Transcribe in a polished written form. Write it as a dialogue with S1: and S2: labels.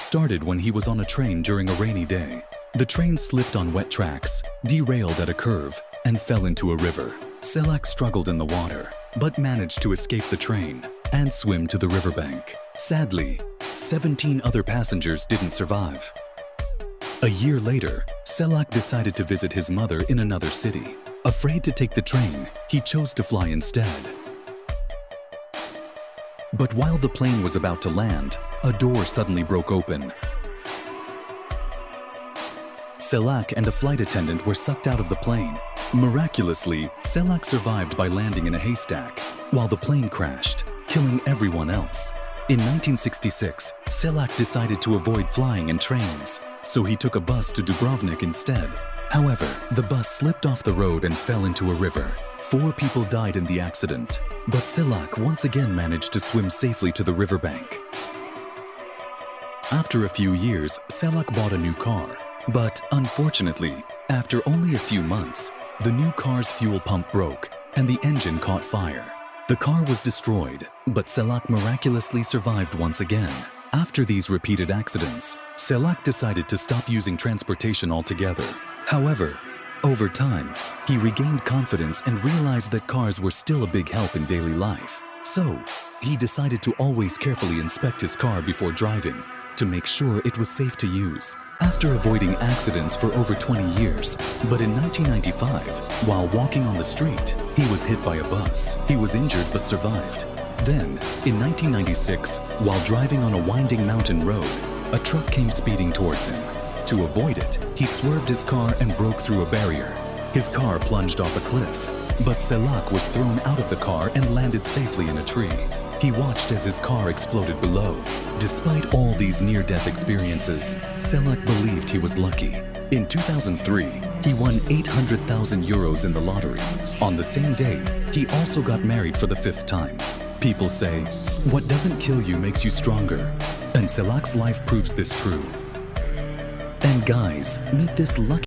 S1: started when he was on a train during a rainy day. The train slipped on wet tracks, derailed at a curve, and fell into a river. Selak struggled in the water, but managed to escape the train and swim to the riverbank. Sadly, 17 other passengers didn't survive. A year later, Selak decided to visit his mother in another city. Afraid to take the train, he chose to fly instead. But while the plane was about to land, a door suddenly broke open. Selak and a flight attendant were sucked out of the plane. Miraculously, Selak survived by landing in a haystack, while the plane crashed, killing everyone else. In 1966, Selak decided to avoid flying in trains, so he took a bus to Dubrovnik instead. However, the bus slipped off the road and fell into a river. 4 people died in the accident, but Selak once again managed to swim safely to the riverbank. After a few years, Selak bought a new car, but unfortunately, after only a few months, the new car's fuel pump broke and the engine caught fire. The car was destroyed, but Selak miraculously survived once again. After these repeated accidents, Selak decided to stop using transportation altogether. However, over time, he regained confidence and realized that cars were still a big help in daily life. So, he decided to always carefully inspect his car before driving to make sure it was safe to use. After avoiding accidents for over 20 years, but in 1995, while walking on the street, he was hit by a bus. He was injured but survived. Then, in 1996, while driving on a winding mountain road, a truck came speeding towards him. To avoid it, he swerved his car and broke through a barrier. His car plunged off a cliff, but Selak was thrown out of the car and landed safely in a tree. He watched as his car exploded below. Despite all these near-death experiences, Selak believed he was lucky. In 2003, he won 800,000 euros in the lottery. On the same day, he also got married for the 5th time. People say, what doesn't kill you makes you stronger. And Selak's life proves this true. And guys, meet this lucky